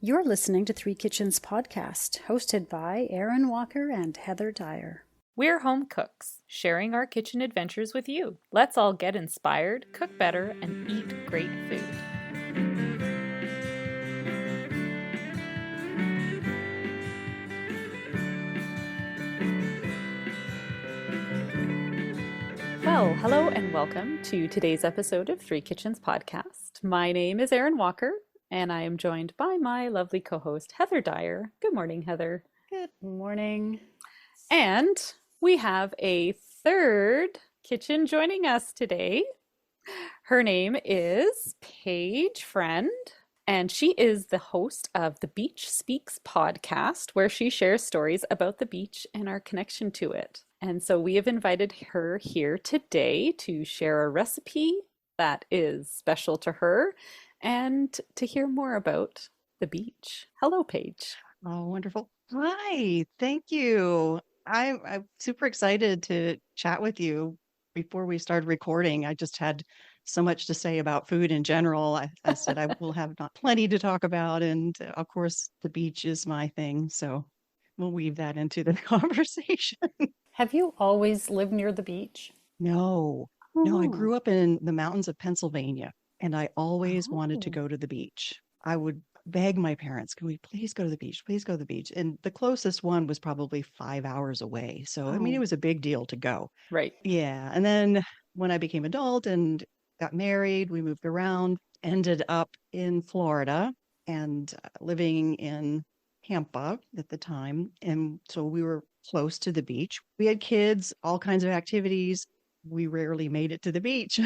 You're listening to Three Kitchens podcast, hosted by Erin Walker and Heather Dyer. We're home cooks, sharing our kitchen adventures with you. Let's all get inspired, cook better, and eat great food. Well, hello and welcome to today's episode of Three Kitchens podcast. My name is Erin Walker, and I am joined by my lovely co-host Heather Dyer. Good morning, Heather. Good morning. And we have a third kitchen joining us today. Her name is Paige Friend, and she is the host of the Beach Speaks podcast, where she shares stories about the beach and our connection to it. And so we have invited her here today to share a recipe that is special to her and to hear more about the beach. Hello, Paige. Oh, wonderful. Hi, thank you. I'm super excited to chat with you. Before we started recording, I just had so much to say about food in general. I said I will have not plenty to talk about, and of course, the beach is my thing. So we'll weave that into the conversation. Have you always lived near the beach? No, no, I Oh, grew up in the mountains of Pennsylvania, and I always wanted to oh, go to the beach. I would beg my parents, can we please go to the beach? Please go to the beach. And the closest one was probably 5 hours away. So, I mean, it oh. was a big deal to go. Right. Yeah. And then when I became adult and got married, we moved around, ended up in Florida and living in Tampa at the time. And so we were close to the beach. We had kids, all kinds of activities. We rarely made it to the beach.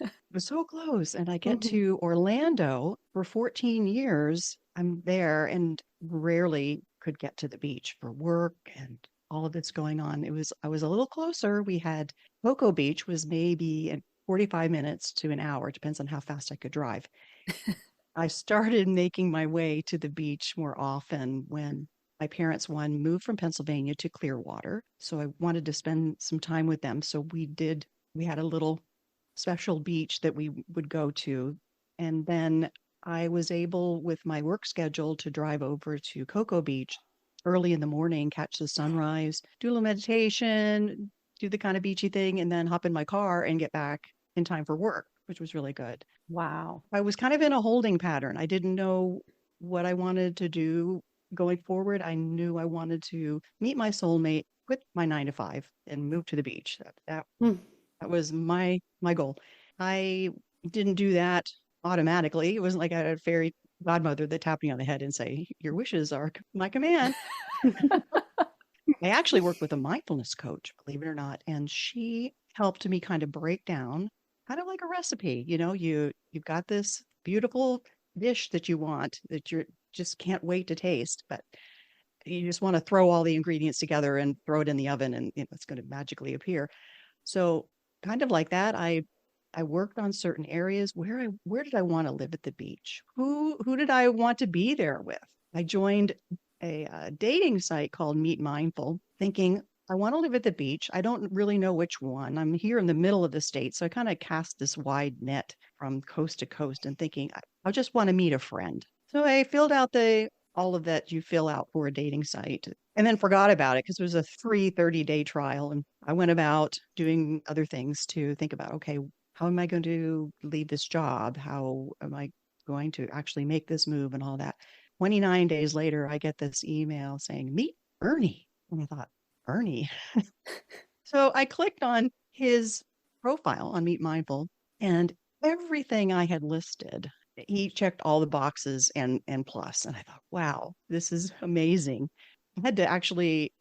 It was so close. And I get Mhm. to Orlando for 14 years. I'm there and rarely could get to the beach for work and all of this going on. I was a little closer. We had Cocoa Beach was maybe in 45 minutes to an hour, depends on how fast I could drive. I started making my way to the beach more often when my parents, one, moved from Pennsylvania to Clearwater. So I wanted to spend some time with them. So we had a little special beach that we would go to. And then I was able, with my work schedule, to drive over to Cocoa Beach early in the morning, catch the sunrise, do a little meditation, do the kind of beachy thing, and then hop in my car and get back in time for work, which was really good. Wow. I was kind of in a holding pattern. I didn't know what I wanted to do going forward. I knew I wanted to meet my soulmate, quit my 9 to 5, and move to the beach. Mm. That was my goal. I didn't do that automatically. It wasn't like I had a fairy godmother that tapped me on the head and say, "Your wishes are my command." I actually worked with a mindfulness coach, believe it or not, and she helped me kind of break down kind of like a recipe. You've got this beautiful dish that you want that you just can't wait to taste, but you just want to throw all the ingredients together and throw it in the oven and it's going to magically appear. So kind of like that, I worked on certain areas where did I want to live at the beach? Who did I want to be there with? I joined a dating site called Meet Mindful, thinking I want to live at the beach. I don't really know which one. I'm here in the middle of the state, so I kind of cast this wide net from coast to coast and thinking I just want to meet a friend. So I filled out the all of that you fill out for a dating site and then forgot about it because it was a free 30-day trial. And I went about doing other things to think about, okay, how am I going to leave this job? How am I going to actually make this move and all that? 29 days later, I get this email saying, meet Bernie. And I thought, Bernie. So I clicked on his profile on Meet Mindful and everything I had listed, he checked all the boxes and plus. And I thought, wow, this is amazing. I had to actually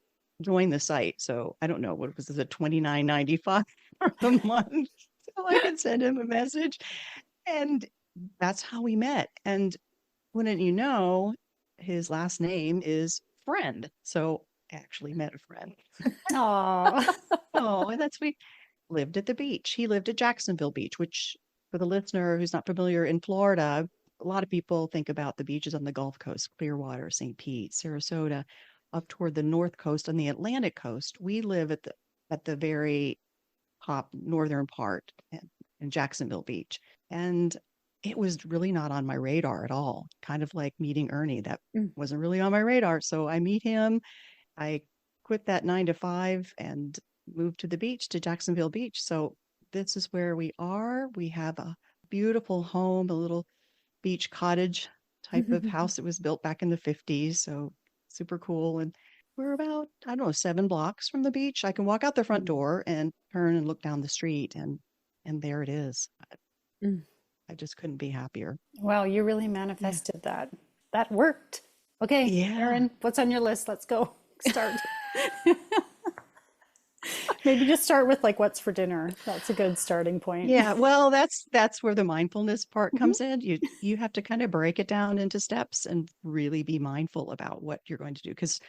join the site. So I don't know what was it, 29.95 for a month. So I could send him a message. And that's how we met. And wouldn't you know, his last name is Friend. So I actually met a friend. Aw. Oh, and that's we lived at the beach. He lived at Jacksonville Beach, which for the listener who's not familiar in Florida, a lot of people think about the beaches on the Gulf Coast, Clearwater, St. Pete, Sarasota, up toward the North Coast on the Atlantic coast. We live at the very top northern part in Jacksonville Beach. And it was really not on my radar at all. Kind of like meeting Ernie. That Mm. wasn't really on my radar. So I meet him. I quit that 9 to 5 and moved to the beach, to Jacksonville Beach. So this is where we are. We have a beautiful home, a little beach cottage type of house that was built back in the 50s. So super cool. And we're about, I don't know, 7 blocks from the beach. I can walk out the front door and turn and look down the street, and there it is. Mm. I just couldn't be happier. Wow, you really Yeah. manifested that. That worked. Okay, Yeah. Erin, what's on your list? Let's go. Start. Maybe just start with like what's for dinner. That's a good starting point. Yeah, well, that's where the mindfulness part Mhm. comes in. You have to kind of break it down into steps and really be mindful about what you're going to do. Because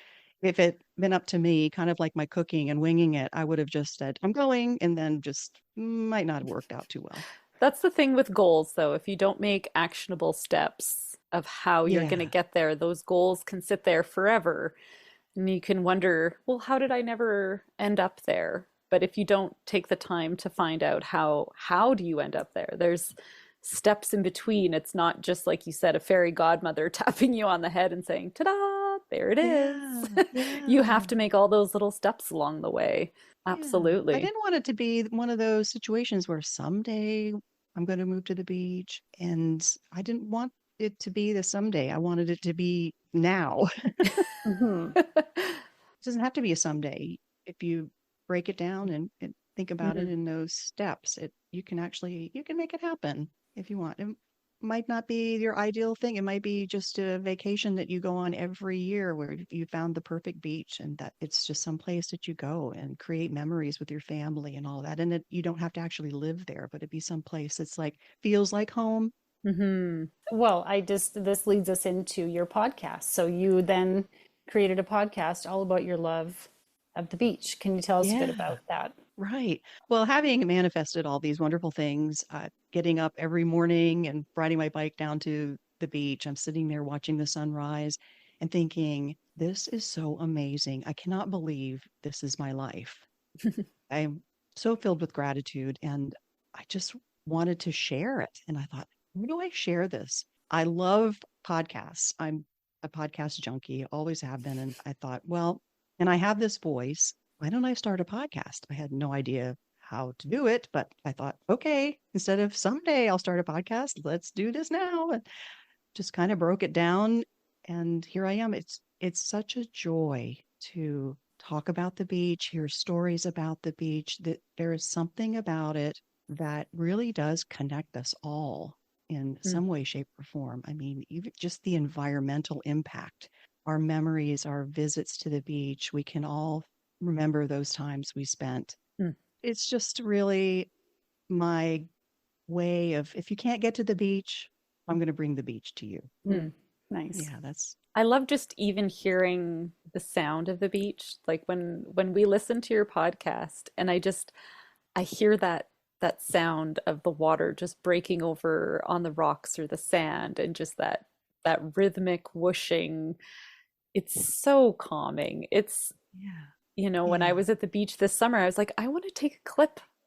if it been up to me, kind of like my cooking and winging it, I would have just said, I'm going, and then just might not have worked out too well. That's the thing with goals, though. If you don't make actionable steps of how you're going to Yeah. get there, those goals can sit there forever. And you can wonder, well, how did I never end up there? But if you don't take the time to find out how do you end up there? There's steps in between. It's not just like you said, a fairy godmother tapping you on the head and saying, "Ta-da, there it is." Yeah. You Yeah. have to make all those little steps along the way. Yeah. I Absolutely. didn't want it to be one of those situations where someday I'm going to move to the beach, and I didn't want it to be the someday. I wanted it to be now. Mhm. It doesn't have to be a someday. If you break it down and think about it Mhm. in those steps, you can actually you can make it happen if you want. It might not be your ideal thing. It might be just a vacation that you go on every year where you found the perfect beach, and that it's just some place that you go and create memories with your family and all that. And you don't have to actually live there, but it'd be some place that's like feels like home. Mhm. Well, this leads us into your podcast. So you then created a podcast all about your love of the beach. Can you tell us a bit Yeah. about that? Right. Well, having manifested all these wonderful things, getting up every morning and riding my bike down to the beach, I'm sitting there watching the sunrise and thinking, this is so amazing. I cannot believe this is my life. I'm so filled with gratitude, and I just wanted to share it. And I thought, how do I share this? I love podcasts. I'm a podcast junkie, always have been. And I thought, well, and I have this voice. Why don't I start a podcast? I had no idea how to do it, but I thought, okay, instead of someday I'll start a podcast, let's do this now. And just kind of broke it down, and here I am. It's such a joy to talk about the beach, hear stories about the beach, that there is something about it that really does connect us all in Mm. some way, shape, or form. I mean, even just the environmental impact, our memories, our visits to the beach, we can all remember those times we spent. Mm. It's just really my way of, if you can't get to the beach, I'm going to bring the beach to you. Mm. Nice. Yeah, that's I love just even hearing the sound of the beach. Like when we listen to your podcast and I hear that sound of the water just breaking over on the rocks or the sand and just that rhythmic whooshing. It's so calming. It's, yeah. when I Yeah. was at the beach this summer, I was like, I want to take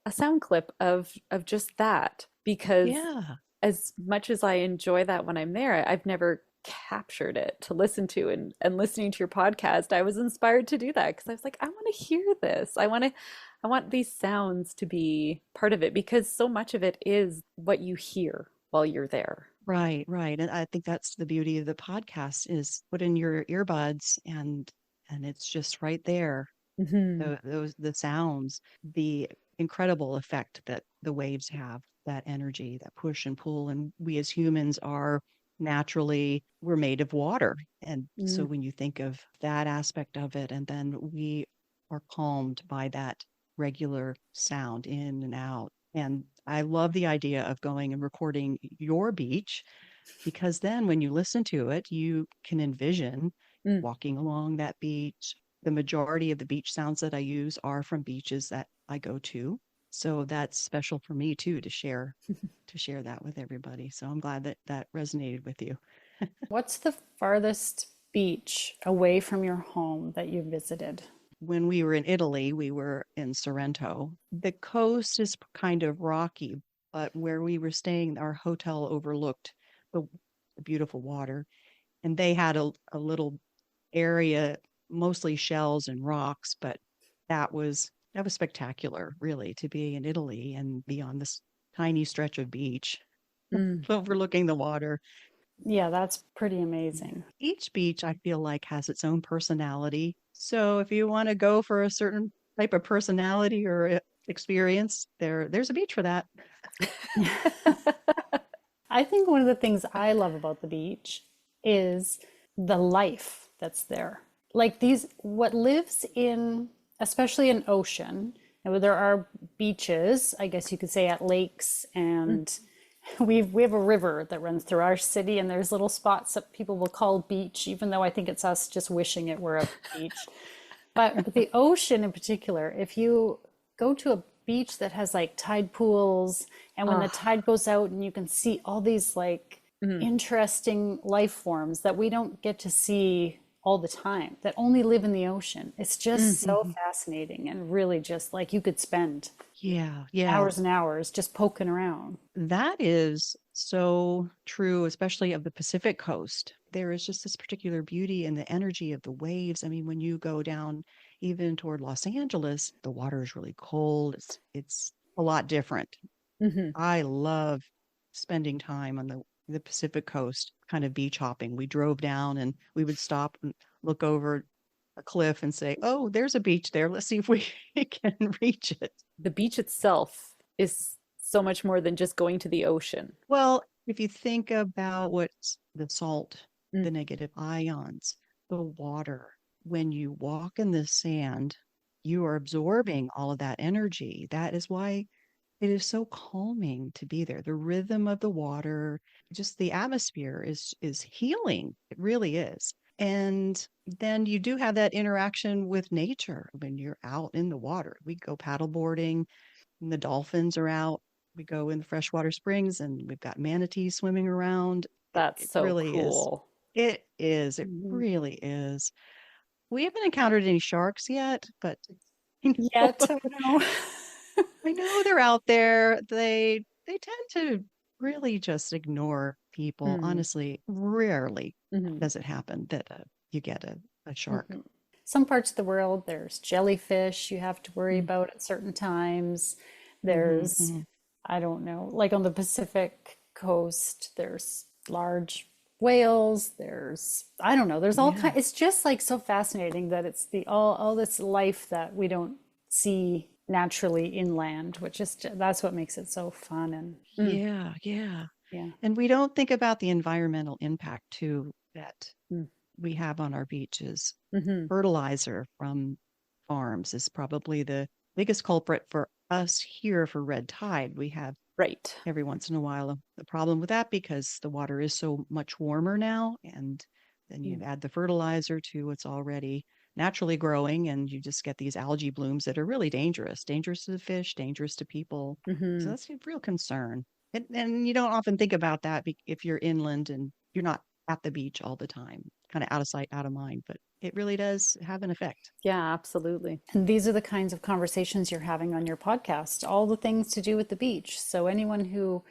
a sound clip of just that because Yeah. as much as I enjoy that when I'm there, I've never captured it to listen to and listening to your podcast, I was inspired to do that because I was like, I want to hear this. I want these sounds to be part of it because so much of it is what you hear while you're there. Right, right. And I think that's the beauty of the podcast is put in your earbuds, and it's just right there. Hmm. Those the sounds, the incredible effect that the waves have, that energy, that push and pull. And we as humans are naturally, we're made of water. And so Mm. when you think of that aspect of it, and then we are calmed by that regular sound in and out. And I love the idea of going and recording your beach, because then when you listen to it, you can envision Mm. walking along that beach. The majority of the beach sounds that I use are from beaches that I go to. So that's special for me too, to share that with everybody. So I'm glad that that resonated with you. What's the farthest beach away from your home that you visited? When we were in Italy, we were in Sorrento. The coast is kind of rocky, but where we were staying, our hotel overlooked the, the beautiful water, and they had a little area, mostly shells and rocks, but that was spectacular, really, to be in Italy and be on this tiny stretch of beach Mm. overlooking the water. Yeah, that's pretty amazing. Each beach, I feel like, has its own personality. So if you want to go for a certain type of personality or experience, there's a beach for that. I think one of the things I love about the beach is the life that's there. Like these, what lives in, especially in ocean, and there are beaches, I guess you could say at lakes, and we have a river that runs through our city, and there's little spots that people will call beach, even though I think it's us just wishing it were a beach. But the ocean in particular, if you go to a beach that has like tide pools, and when the Ah, tide goes out and you can see all these like mhm. interesting life forms that we don't get to see all the time, that only live in the ocean. It's just so Mhm. fascinating and really just like you could spend Yeah, yeah. hours and hours just poking around. That is so true, especially of the Pacific coast. There is just this particular beauty in the energy of the waves. I mean, when you go down even toward Los Angeles, the water is really cold. It's a lot different. Mhm. I love spending time on the Pacific coast, kind of beach hopping. We drove down and we would stop and look over a cliff and say, "Oh, there's a beach there. Let's see if we can reach it." The beach itself is so much more than just going to the ocean. Well, if you think about what's the salt, Mm. the negative ions, the water, when you walk in the sand, you are absorbing all of that energy. That is why it is so calming to be there. The rhythm of the water, just the atmosphere is healing. It really is. And then you do have that interaction with nature when you're out in the water. We go paddle boarding and the dolphins are out. We go in the freshwater springs and we've got manatees swimming around. That's It so really is. cool. It is. It Mhm. really is. We haven't encountered any sharks yet, but I know, Yet, I don't know. I know they're out there. They tend to really just ignore people. Mm. Honestly, rarely Mhm. does it happen that you get a shark. Mhm. Some parts of the world, there's jellyfish you have to worry Mm, about at certain times. mhm, There's, mhm. I don't know, like on the Pacific coast, there's large whales. There's, I don't know, there's all Yeah. kind. It's just like so fascinating that it's the all this life that we don't see naturally inland, which is that's what makes it so fun and Mm. Yeah, yeah. yeah. And we don't think about the environmental impact too that Mm. we have on our beaches. Mhm. Fertilizer from farms is probably the biggest culprit for us here for red tide. We have Right. every once in a while a problem with that because the water is so much warmer now. And then you Mm. add the fertilizer to what's already naturally growing, and you just get these algae blooms that are really dangerous to the fish, dangerous to people. So Mhm. that's a real concern. And you don't often think about that if you're inland and you're not at the beach all the time, kind of out of sight, out of mind. But it really does have an effect. Yeah, absolutely. And these are the kinds of conversations you're having on your podcast, all the things to do with the beach. So, anyone who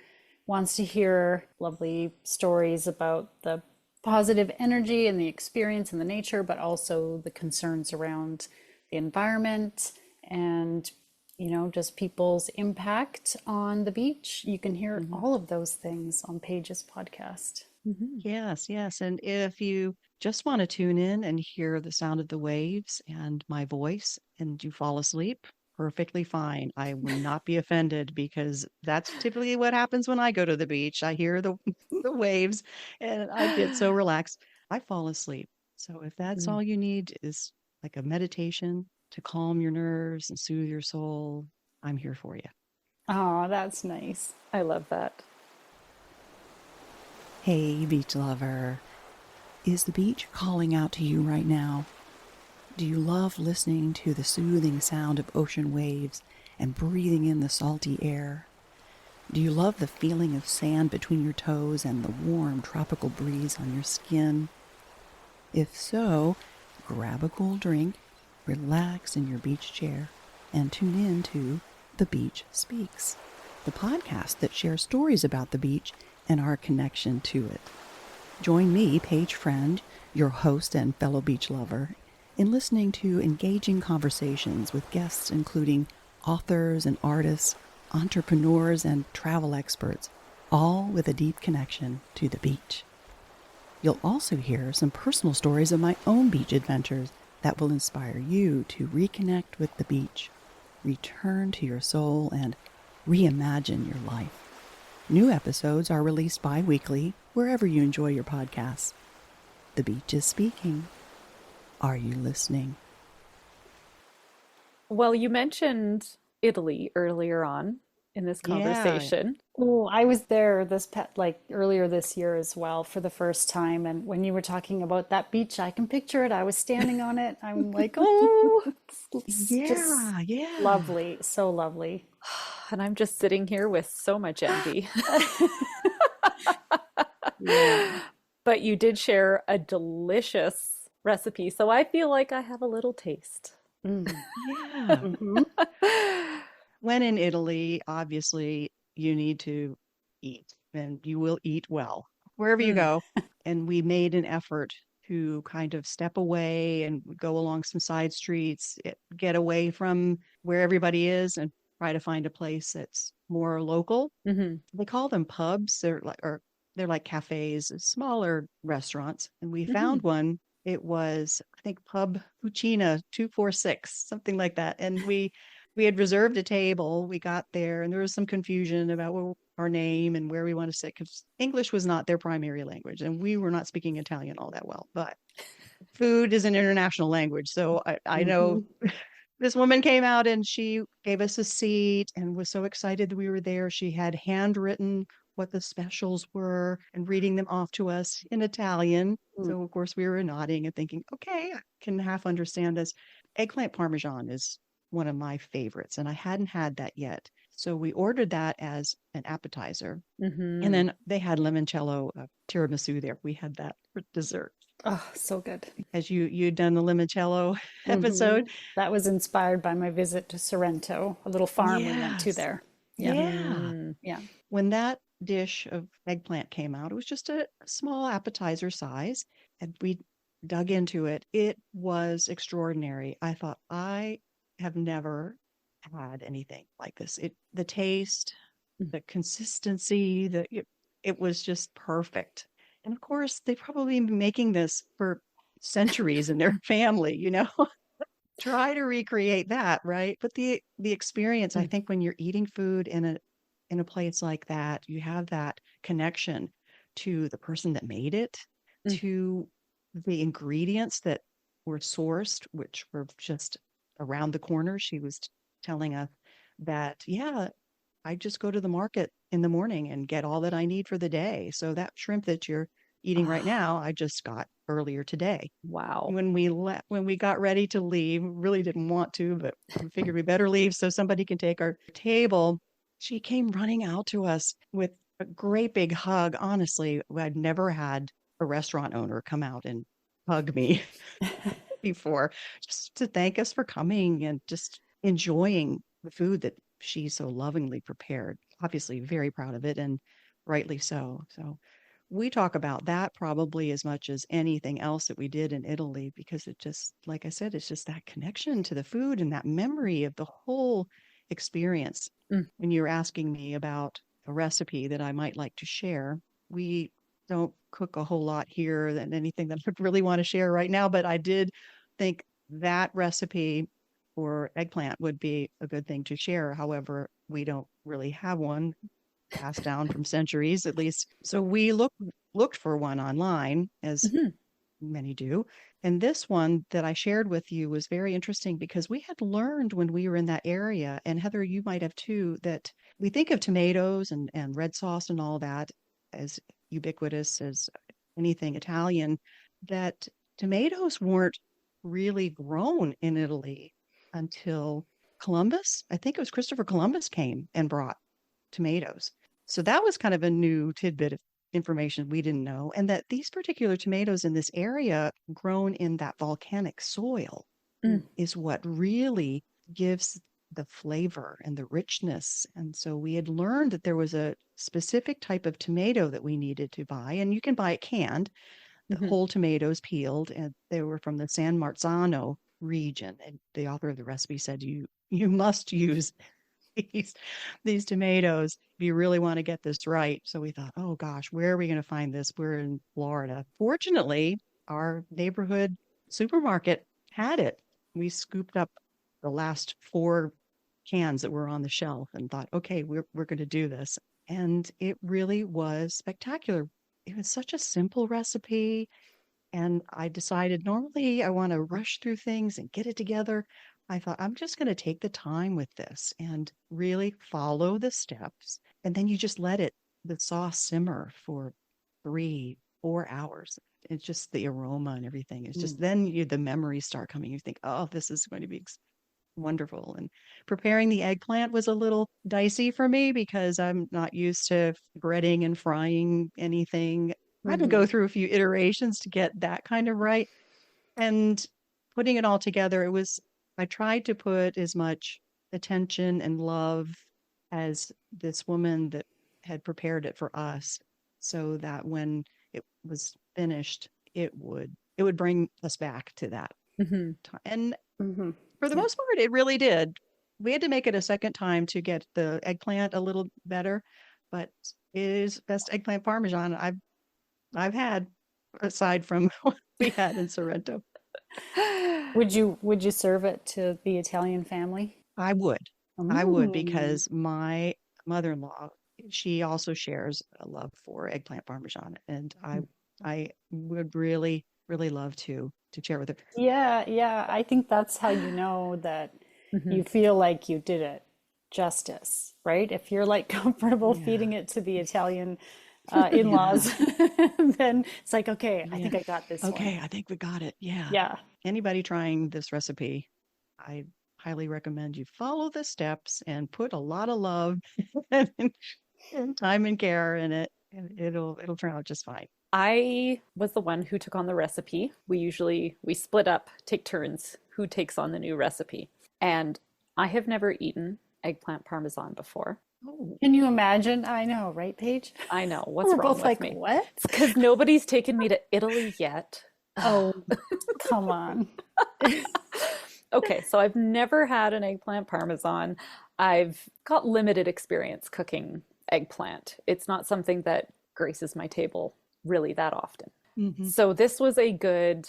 wants to hear lovely stories about the positive energy and the experience and the nature, but also the concerns around the environment and, you know, just people's impact on the beach, you can hear Mhm. all of those things on Paige's podcast. Mhm. Yes, yes. And if you just want to tune in and hear the sound of the waves and my voice and you fall asleep, perfectly fine. I will not be offended because that's typically what happens when I go to the beach. I hear the the waves and I get so relaxed. I fall asleep. So if that's Mm. all you need is like a meditation to calm your nerves and soothe your soul, I'm here for you. Oh, that's nice. I love that. Hey, beach lover. Is the beach calling out to you right now? Do you love listening to the soothing sound of ocean waves and breathing in the salty air? Do you love the feeling of sand between your toes and the warm tropical breeze on your skin? If so, grab a cold drink, relax in your beach chair, and tune in to The Beach Speaks. the podcast that shares stories about the beach and our connection to it. Join me, Paige Friend, your host and fellow beach lover, in listening to engaging conversations with guests including authors and artists, entrepreneurs and travel experts, all with a deep connection to the beach. You'll also hear some personal stories of my own beach adventures that will inspire you to reconnect with the beach, return to your soul, and reimagine your life. New episodes are released bi-weekly wherever you enjoy your podcasts. The beach is speaking. Are you listening? Well, you mentioned Italy earlier on in this Yeah, conversation. Oh, I was there like earlier this year as well for the first time. And when you were talking about that beach, I can picture it. I was standing on it. I'm like, oh, it's just yeah. lovely. So lovely. And I'm just sitting here with so much envy. Yeah. But you did share a delicious recipe, so I feel like I have a little taste. Mm. Yeah. Hmm. When in Italy, obviously, you need to eat, and you will eat well wherever you Mm. go. And we made an effort to kind of step away and go along some side streets, get away from where everybody is, and try to find a place that's more local. Hmm. They call them pubs. They're like cafes, smaller restaurants. And we Hmm. found one. It was, I think, Pub Cucina 246, something like that. And we had reserved a table. We got there, and there was some confusion about our name and where we want to sit because English was not their primary language, and we were not speaking Italian all that well. But food is an international language, so I know Hmm. this woman came out and she gave us a seat and was so excited that we were there. She had handwritten what the specials were and reading them off to us in Italian. So, of course, we were nodding and thinking, okay, I can half understand this. Eggplant Parmesan is one of my favorites, and I hadn't had that yet. So, we ordered that as an appetizer. And Hmm. then they had limoncello tiramisu there. We had that for dessert. Oh, so good. As you'd done the limoncello Hmm. episode. That was inspired by my visit to Sorrento, a little farm we went to Yes. there. Yeah. Yeah. Mm. Yeah. When that dish of eggplant came out, it was just a small appetizer size, and we dug into it. It was extraordinary. I thought, I have never had anything like this. The taste, the consistency, it was just perfect. And of course, they probably been making this for centuries in their family, try to recreate that, right? But the experience, I Mm. think when you're eating food in a place like that, you have that connection to the person that made it, Mm. to the ingredients that were sourced, which were just around the corner. She was telling us that, yeah, I just go to the market in the morning and get all that I need for the day. So that shrimp that you're eating right Ah, now, I just got earlier today. wow. When we got ready to leave, really didn't want to, but we figured we better leave so somebody can take our table. She came running out to us with a great big hug. Honestly, I'd never had a restaurant owner come out and hug me before, just to thank us for coming and just enjoying the food that she so lovingly prepared. Obviously, very proud of it, and rightly so. So we talk about that probably as much as anything else that we did in Italy because it just, like I said, it's just that connection to the food and that memory of the whole experience. Mm. When you're asking me about a recipe that I might like to share, we don't cook a whole lot here than anything that I really want to share right now, but I did think that recipe for eggplant would be a good thing to share. However, we don't really have one passed down from centuries at least. So we looked for one online, as Mhm. many do. And this one that I shared with you was very interesting because we had learned when we were in that area, and Heather, you might have too, that we think of tomatoes and red sauce and all that as ubiquitous as anything Italian, that tomatoes weren't really grown in Italy until Columbus. I think it was Christopher Columbus came and brought tomatoes. So that was kind of a new tidbit of information we didn't know. And that these particular tomatoes in this area grown in that volcanic soil Mm. is what really gives the flavor and the richness. And so we had learned that there was a specific type of tomato that we needed to buy, and you can buy it canned, the Hmm. whole tomatoes peeled, and they were from the San Marzano region. And the author of the recipe said you must use these these tomatoes if you really want to get this right. So we thought, oh gosh, where are we going to find this? We're in Florida. Fortunately, our neighborhood supermarket had it. We scooped up the last 4 cans that were on the shelf and thought, okay, we're going to do this. And it really was spectacular. It was such a simple recipe. And I decided normally I want to rush through things and get it together. I thought I'm just going to take the time with this and really follow the steps. And then you just let the sauce simmer for 3, 4 hours. It's just the aroma and everything. It's just Mm. then the memories start coming. You think, oh, this is going to be wonderful. And preparing the eggplant was a little dicey for me because I'm not used to breading and frying anything. I had to Mhm. go through a few iterations to get that kind of right. And putting it all together, I tried to put as much attention and love as this woman that had prepared it for us so that when it was finished, it would bring us back to that Hmm. time. And Mhm. for the Yeah. most part, it really did. We had to make it a second time to get the eggplant a little better, but it is best eggplant parmesan I've had aside from what we had in Sorrento. Would you serve it to the Italian family? I would. I would Mm. because my mother-in-law, she also shares a love for eggplant parmesan, and I would really, really love to share with her. Yeah, yeah. I think that's how you know that Hmm. you feel like you did it justice, right? If you're like comfortable Yeah. feeding it to the Italian in-laws, Yeah. then it's like, okay, I Yeah. think I got this one. Okay, I think we got it. Yeah. Yeah. Anybody trying this recipe, I highly recommend you follow the steps and put a lot of love and, and time and care in it, and it'll turn out just fine. I was the one who took on the recipe. We split up, take turns who takes on the new recipe. And I have never eaten eggplant parmesan before. Oh, Can you imagine? I know, right, Paige? I know what's We're wrong both with like, me. what? It's because nobody's taken me to Italy yet. Oh, come on. Okay, so I've never had an eggplant parmesan. I've got limited experience cooking eggplant. It's not something that graces my table really that often. hmm So this was a good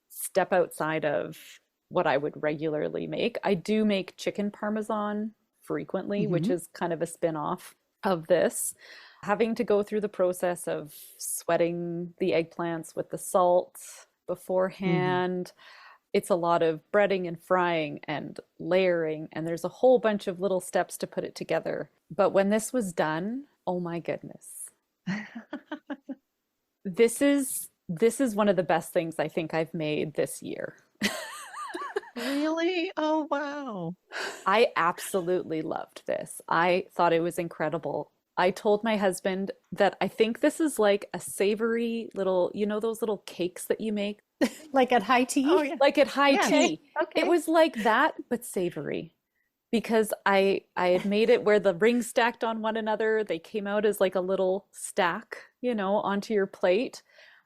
step outside of what I would regularly make. I do make chicken parmesan frequently, which hmm is kind of a spin-off of this. Having to go through the process of sweating the eggplants with the salt hmm beforehand. It's a lot of breading and frying and layering, and there's a whole bunch of little steps to put it together. But when this was done, oh my goodness. This is one of the best things I think I've made this year. Really? Oh, wow. I absolutely loved this. I thought it was incredible. I told my husband that I think this is like a savory little, those little cakes that you make, Like at high Oh, tea? yeah. like at high Yes. Okay, tea. It okay. was like that, but savory. Because I had made it where the rings stacked on one another. They came out as like a little stack, onto your plate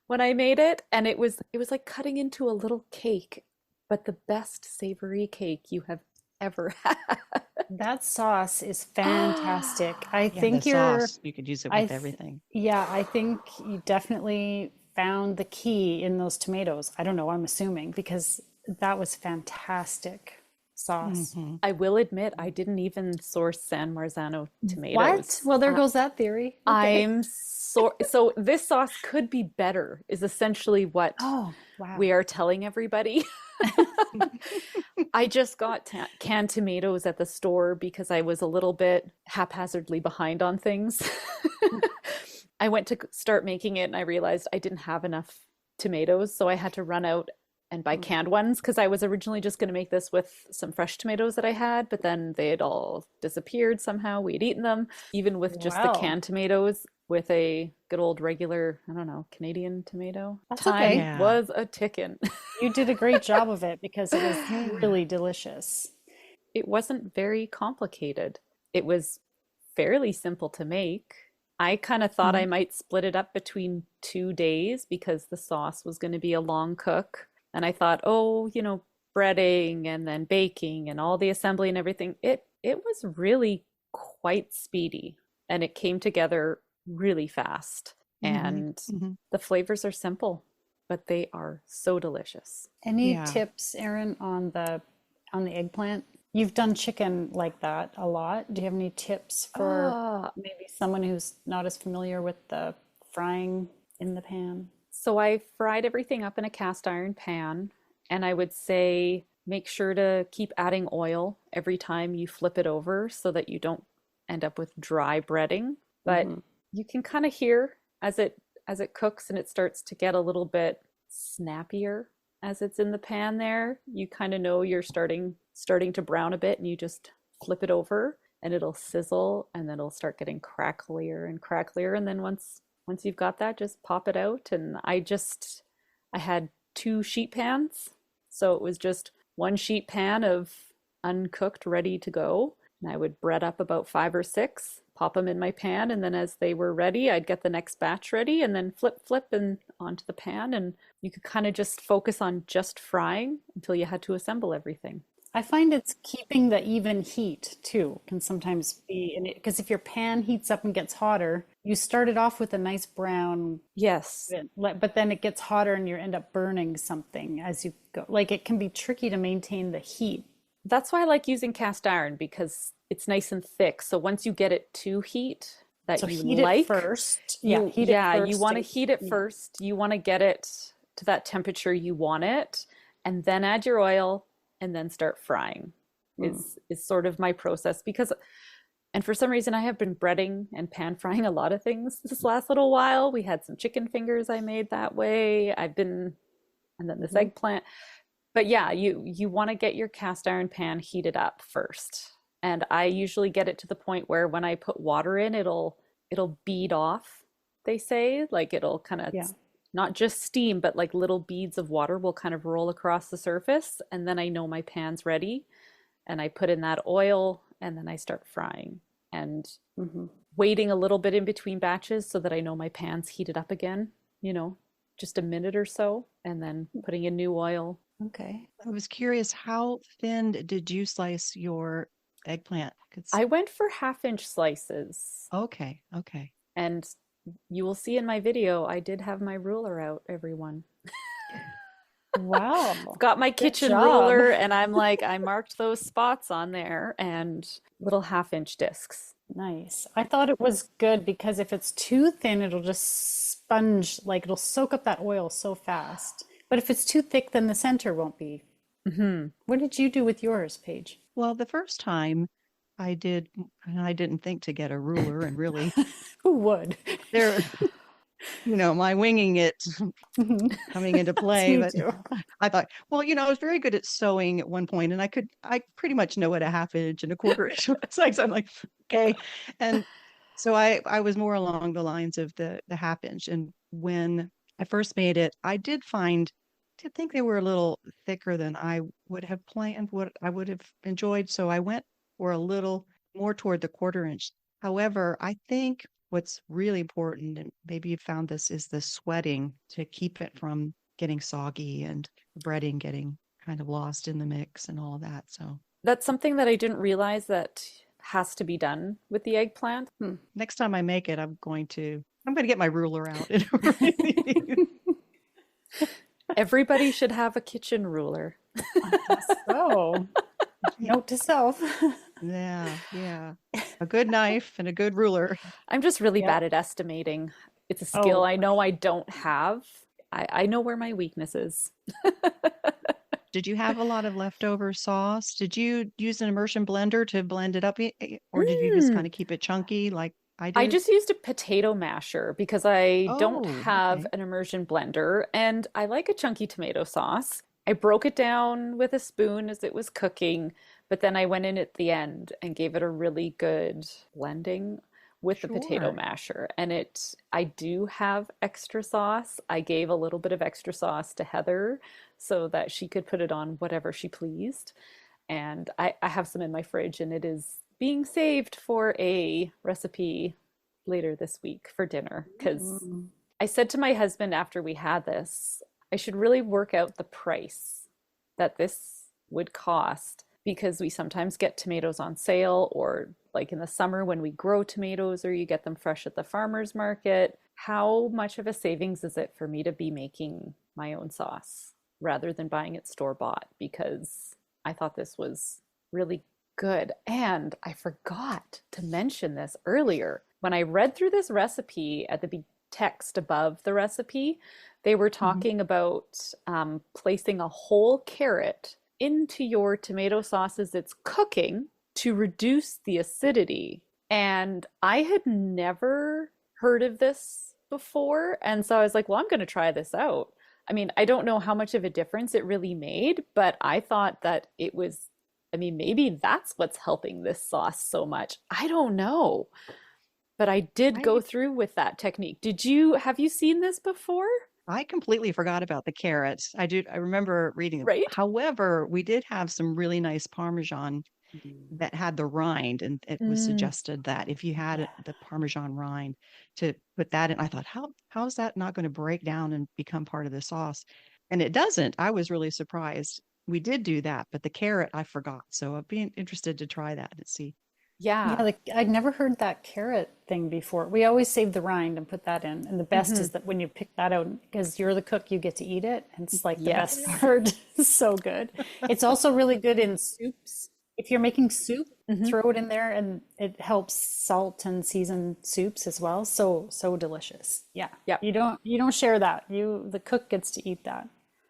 when I made it, and it was like cutting into a little cake, but the best savory cake you have ever had. That sauce is fantastic. I Yeah, the think you're, sauce, you could use it I with th everything. yeah, I think you definitely found the key in those tomatoes. I don't know, I'm assuming because that was fantastic sauce. hmm I will admit I didn't even source San Marzano What? tomatoes. Well, there goes that theory. Okay. So this sauce could be better, is essentially what Oh, wow. we are telling everybody. I just got canned tomatoes at the store because I was a little bit haphazardly behind on things. I went to start making it and I realized I didn't have enough tomatoes, so I had to run out and buy canned ones because I was originally just going to make this with some fresh tomatoes that I had, but then they had all disappeared somehow. We had eaten them, even with just the Well, canned tomatoes with a good old regular, I don't know, Canadian tomato. that's Time okay. Yeah. was a ticking. You did a great job of it because it was Yeah. really delicious. it wasn't very complicated. It was fairly simple to make. I kind of thought I Mhm. might split it up between 2 days because the sauce was going to be a long cook. And I thought, oh, breading and then baking and all the assembly and everything. It was really quite speedy and it came together really fast. Mhm. And Mhm. the flavors are simple, but they are so delicious. Any Yeah. tips, Erin, on the eggplant? You've done chicken like that a lot. Do you have any tips for Ah, maybe someone who's not as familiar with the frying in the pan? so I fried everything up in a cast iron pan, and I would say make sure to keep adding oil every time you flip it over so that you don't end up with dry breading. But Hmm. you can kind of hear as it cooks and it starts to get a little bit snappier as it's in the pan there. You kind of know you're starting to brown a bit and you just flip it over and it'll sizzle and then it'll start getting cracklier and cracklier and then once you've got that, just pop it out. And I had two sheet pans. So it was just one sheet pan of uncooked, ready to go. And I would bread up about five or six, pop them in my pan. And then as they were ready, I'd get the next batch ready and then flip and onto the pan. And you could kind of just focus on just frying until you had to assemble everything. I find it's keeping the even heat too can sometimes be, because if your pan heats up and gets hotter, you started off with a nice brown, Yes. but then it gets hotter and you end up burning something as you go. Like it can be tricky to maintain the heat. That's why I like using cast iron because it's nice and thick. So once you get it to heat that So you heat it like, first. Yeah, heat it you first. want to heat it Yeah. first. You want to get it to that temperature you want it, and then add your oil and then start frying. Mm. Is sort of my process because and for some reason I have been breading and pan frying a lot of things this last little while. We had some chicken fingers I made that way. And then this Mhm. eggplant. But yeah, you want to get your cast iron pan heated up first. And I usually get it to the point where when I put water in, it'll bead off, they say. Like it'll kind of Yeah. not just steam, but like little beads of water will kind of roll across the surface. And then I know my pan's ready. And I put in that oil and then I start frying. And Hmm. waiting a little bit in between batches so that I know my pan's heated up again, you know, just a minute or so, and then putting in new oil. Okay. I was curious, how thin did you slice your eggplant? I went for half-inch slices, Okay, okay. and you will see in my video, I did have my ruler out, everyone. I've Wow. got my Good kitchen job. ruler, and I marked those spots on there and little half-inch discs. Nice. I thought it was good because if it's too thin, it'll just sponge, like it'll soak up that oil so fast. But if it's too thick, then the center won't be. Hmm. What did you do with yours, Paige? Well, the first time I did, and I didn't think to get a ruler, and really, Who would? there, my winging it coming into That's play. me But too. I thought, well, I was very good at sewing at one point, and I pretty much know what a half inch and a quarter inch looks like. So I'm like, okay. And so I was more along the lines of the half inch. And when I first made it, did think they were a little thicker than I would have planned, what I would have enjoyed. So I went for a little more toward the quarter inch. However, I think what's really important, and maybe you found this, is the sweating to keep it from getting soggy and the breading getting kind of lost in the mix and all that. So That's something that I didn't realize that has to be done with the eggplant. Hmm. next time I make it, I'm going to get my ruler out and really, Everybody should have a kitchen ruler. I guess so. Note to self. yeah, yeah. A good knife and a good ruler. I'm just really Yep. bad at estimating. It's a skill Oh, I know I don't have. I know where my weakness is. Did you have a lot of leftover sauce? Did you use an immersion blender to blend it up, or did you just kind Mm. of keep it chunky like I I did? just used a potato masher because I don't Oh, have okay. an immersion blender and I like a chunky tomato sauce. I broke it down with a spoon as it was cooking, but then I went in at the end and gave it a really good blending with the potato Sure. masher. And I do have extra sauce. I gave a little bit of extra sauce to Heather so that she could put it on whatever she pleased. And I have some in my fridge, and it is being saved for a recipe later this week for dinner. Because I said to my husband after we had this, I should really work out the price that this would cost, because we sometimes get tomatoes on sale, or like in the summer when we grow tomatoes, or you get them fresh at the farmer's market. How much of a savings is it for me to be making my own sauce rather than buying it store bought? Because I thought this was really good. And I forgot to mention this earlier. When I read through this recipe at the text above the recipe, they were talking about placing a whole carrot into your tomato sauce as it's cooking to reduce the acidity. And I had never heard of this before. And so I was like, well, I'm going to try this out. I mean, I don't know how much of a difference it really made, but I thought that it was, I mean, maybe that's what's helping this sauce so much. I don't know. But I did go through with that technique. Have you seen this before? I completely forgot about the carrots. I remember reading it. Right. However, we did have some really nice Parmesan that had the rind, and it was suggested that if you had the Parmesan rind, to put that in. I thought, how is that not going to break down and become part of the sauce? And it doesn't. I was really surprised. We did do that, but the carrot I forgot. So I'd be interested to try that and see. Yeah. I'd never heard that carrot thing before. We always save the rind and put that in. And the best is that when you pick that out, because you're the cook, you get to eat it. And it's like the best part. So good. It's also really good in soups. If you're making soup, throw it in there, and it helps salt and season soups as well. So delicious. Yeah. Yeah. You don't share that. The cook gets to eat that.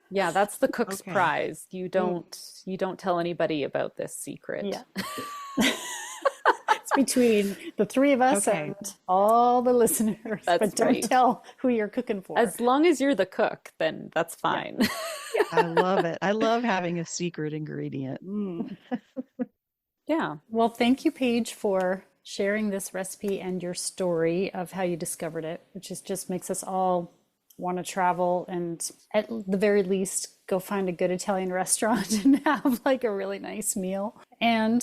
Yeah, that's the cook's prize. You don't tell anybody about this secret. Yeah. It's between the three of us and all the listeners. But don't tell who you're cooking for. As long as you're the cook, then that's fine. Yeah. I love it. I love having a secret ingredient. Yeah. Well, thank you, Paige, for sharing this recipe and your story of how you discovered it, which just makes us all want to travel and at the very least go find a good Italian restaurant and have like a really nice meal. And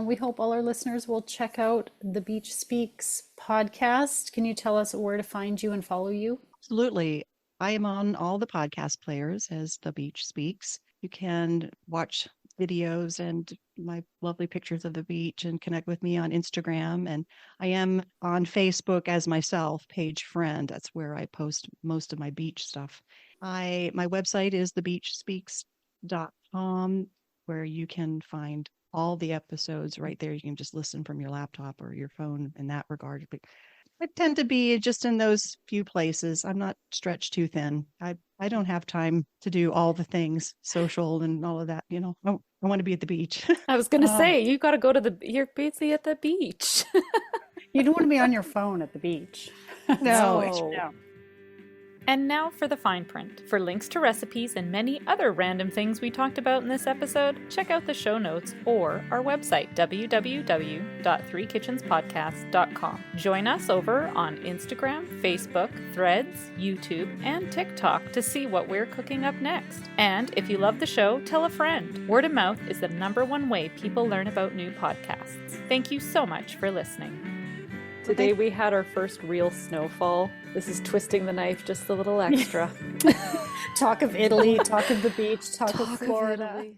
we hope all our listeners will check out the Beach Speaks podcast. Can you tell us where to find you and follow you? Absolutely. I am on all the podcast players as The Beach Speaks. You can watch videos and my lovely pictures of the beach and connect with me on Instagram. And I am on Facebook as myself, Paige Friend. That's where I post most of my beach stuff. My website is thebeachspeaks.com, where you can find all the episodes right there. You can just listen from your laptop or your phone in that regard. But I tend to be just in those few places. I'm not stretched too thin. I don't have time to do all the things, social and all of that. You know, I want to be at the beach. I was going to say, you got to go to you're basically at the beach. You don't want to be on your phone at the beach. No. And now for the fine print. For links to recipes and many other random things we talked about in this episode, check out the show notes or our website, www.threekitchenspodcast.com. Join us over on Instagram, Facebook, Threads, YouTube, and TikTok to see what we're cooking up next. And if you love the show, tell a friend. Word of mouth is the #1 way people learn about new podcasts. Thank you so much for listening. Today we had our first real snowfall. This is twisting the knife just a little extra. Talk of Italy, talk of the beach, talk of Florida.